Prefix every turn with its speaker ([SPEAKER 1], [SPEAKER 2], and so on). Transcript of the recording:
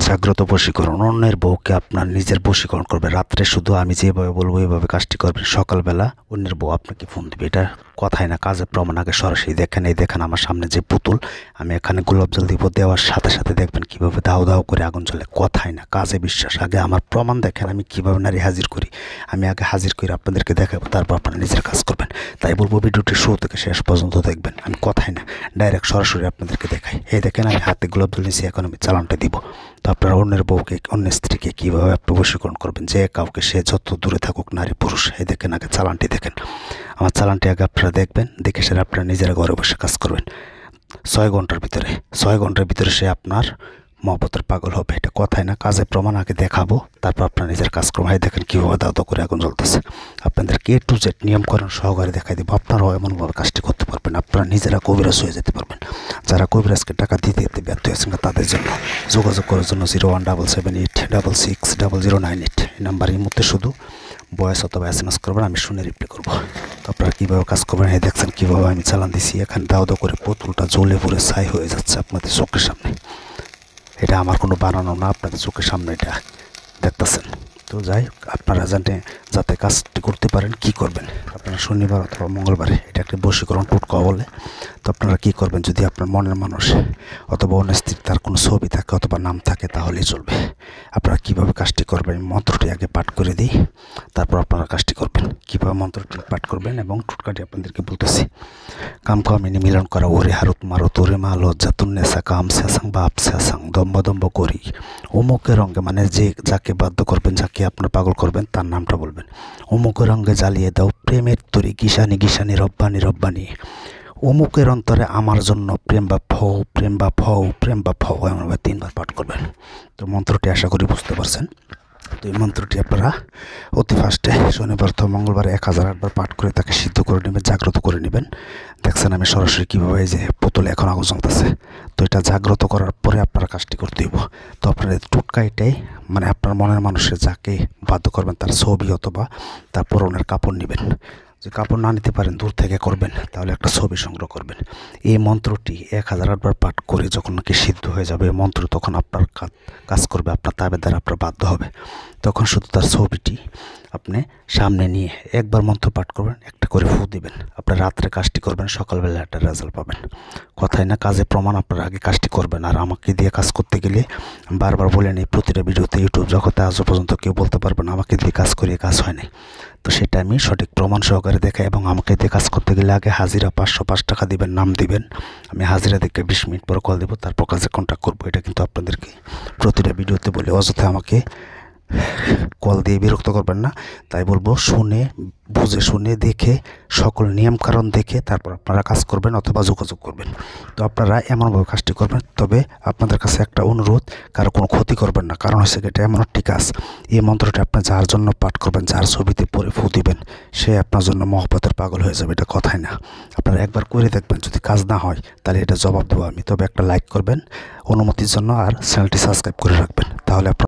[SPEAKER 1] জাগ্রত বশীকরণ। অন্যের বউকে আপনার নিজের বশীকরণ করবে। রাত্রে শুধু আমি যেভাবে বলবো এইভাবে কাজটি করবেন। সকালবেলা অন্যের বউ আপনাকে ফোন দেবে। এটা কথাই না, কাজের প্রমাণ। আগে সরাসরি দেখেন, এই দেখেন আমার সামনে যে পুতুল, আমি এখানে গোলাপ জল দিব, দেওয়ার সাথে সাথে দেখবেন কীভাবে দাও দাও করে আগুন জ্বলে। কথাই না, কাজে বিশ্বাস। আগে আমার প্রমাণ দেখেন, আমি কীভাবে নারী হাজির করি। আমি আগে হাজির করে আপনাদেরকে দেখাবো, তারপর আপনারা নিজের কাজ করবেন। তাই বলবো ভিডিওটি শুরু থেকে শেষ পর্যন্ত দেখবেন। আমি কথাই না, ডাইরেক্ট সরাসরি আপনাদেরকে দেখাই। এই দেখেন আমি হাতে গোলাপ জল নিয়েছি, এখন আমি চালানটা দিব। তো আপনারা অন্যের বউকে, অন্যের স্ত্রীকে কীভাবে আপনি বশীকরণ করবেন, যে কাউকে, সে যত দূরে থাকুক, নারী পুরুষ। এই দেখেন আগে চালানটি দেখেন, আমার চালানটি আগে আপনারা দেখবেন। দেখে সেটা আপনারা নিজেরা ঘরে বসে কাজ করবেন। 6 ঘন্টার ভিতরে সে আপনার মহব্বতের পাগল হবে। এটা কথাই না, কাজে প্রমাণ। আগে দেখাবো, তারপর আপনারা নিজের কাজ করবেন। এই দেখেন কীভাবে দাও দাও করে আগুন জ্বলতেছে। আপনাদেরকে A to Z নিয়মকরণ সহকারে দেখাই দেবো। আপনারাও এমনভাবে কাজটি করতে পারবেন, আপনারা নিজেরা কবিরাজ হয়ে যেতে পারবেন। যারা কবিরাজকে টাকা দিতে দিতে ব্যর্থ হয়েছেন তাদের জন্য যোগাযোগ করার জন্য 0177860098 এই নাম্বার। এই মুহূর্তে শুধু ভয়েস অথবা SMS করবেন, আমি শুনে রিপ্লাই করবো। তো আপনারা কীভাবে কাজ করবেন, এই দেখছেন কীভাবে আমি চালান দিছি। এখানে দাও দাও করে পুতুলটা জ্বলে পুরে ছাই হয়ে যাচ্ছে আপনাদের চোখের সামনে। এটা আমার কোনো বানানো না, আপনাদের চোখের সামনে এটা দেখতেছেন। তো যাই হোক, আপনারা যাতে কাজটি করতে পারেন, কি করবেন আপনারা শনিবার অথবা মঙ্গলবারে, এটা একটা বশীকরণ টোটকা বলে। তো আপনারা কি করবেন, যদি আপনার মনের মানুষ অথবা অন্য স্ত্রীর তার কোনো ছবি থাকে অথবা নাম থাকে তাহলেই চলবে। আপনারা কিভাবে কাজটি করবেন, মন্ত্রটি আগে পাঠ করে দিই, তারপর আপনারা কাজটি করবেন। কীভাবে মন্ত্রটি পাঠ করবেন এবং টোটকাটি আপনাদেরকে বলতেছি। কাম কামিনী মিলন করা ওরে হারুত মারত ওরে মা লজ্জাতুন নেশা কাম শেষাং বাপ শেষাং দম্ব দম্ব করি অমুকের রঙে, মানে যে যাকে বাধ্য করবেন, যাকে আপনার পাগল করবেন তার নামটা বলবেন। অমুকের রঙে জ্বালিয়ে দাও প্রেমের তরি গিসানি গিসানি রব্বানি রব্বানি। অমুকের অন্তরে আমার জন্য প্রেম বা ফৌ প্রেম বা ফৌ প্রেম বা ফৌ, এমনভাবে 3বার পাঠ করবেন। তো মন্ত্রটি আশা করি বুঝতে পারছেন। তো এই মন্ত্রটি আপনারা অতি ফার্স্টে শনিবার অথবা মঙ্গলবার 1008বার পাঠ করে তাকে সিদ্ধ করে নেবেন, জাগ্রত করে নেবেন। দেখছেন আমি সরাসরি কীভাবে, এই যে পুতুলে এখন আগুন জ্বলতেছে। তো এটা জাগ্রত করার পরে আপনারা কাজটি করতে হইব। তো আপনাদের টোটকা এটাই, মানে আপনার মনের মানুষের যাকে বাধ্য করবেন তার ছবি অথবা তার পরনের কাপড় নেবেন। যে কাপড় না নিতে পারেন, দূর থেকে করবেন, তাহলে একটা ছবি সংগ্রহ করবেন। এই মন্ত্রটি 1008বার পাঠ করে যখন নাকি সিদ্ধ হয়ে যাবে মন্ত্র, তখন আপনার কাজ করবে, আপনার তাবের দ্বারা আপনার বাধ্য হবে। তখন শুধু তার ছবিটি আপনি সামনে নিয়ে একবার মন্ত্র পাঠ করবেন, একটা করে ফু দিবেন। আপনার রাত্রে কাজটি করবেন, সকালবেলা একটা রেজাল্ট পাবেন। কথাই না, কাজে প্রমাণ। আপনার আগে কাজটি করবেন। আর আমাকে দিয়ে কাজ করতে গেলে বারবার বলে নেই, প্রতিটা ভিডিওতে ইউটিউব জগতে আজও পর্যন্ত কেউ বলতে পারবে না আমাকে দিয়ে কাজ করিয়ে কাজ হয় নাই। তো সেটা আমি সঠিক প্রমাণ সহকারে দেখাই। এবং আমাকে দিয়ে কাজ করতে গেলে আগে হাজিরা 505 টাকা দিবেন, নাম দিবেন। আমি হাজিরা দেখে 20 মিনিট পরে কল দেবো, তারপর কাজে কন্ট্যাক্ট করবো। এটা কিন্তু আপনাদেরকে প্রতিটা ভিডিওতে বলে, অযথা আমাকে কল দিয়ে বিরক্ত করবেন না। তাই বলবো, শুনে বুঝে শুনে দেখে, সকল নিয়মকানুন দেখে তারপর আপনারা কাজ করবেন অথবা যোগাযোগ করবেন। তো আপনারা এমনভাবে কাজটি করবেন। তবে আপনাদের কাছে একটা অনুরোধ, কারো কোনো ক্ষতি করবেন না। কারণ হচ্ছে এটা এমন একটি কাজ, এই মন্ত্রটি আপনি যার জন্য পাঠ করবেন, যার ছবিতে পরে ফু দিবেন, সে আপনার জন্য মহব্বতের পাগল হয়ে যাবে। এটা কথাই না, আপনারা একবার করে দেখবেন। যদি কাজ না হয় তাহলে এটা জবাব দেবো আমি। তবে একটা লাইক করবেন অনুমতির জন্য, আর চ্যানেলটি সাবস্ক্রাইব করে রাখবেন, তাহলে আপনার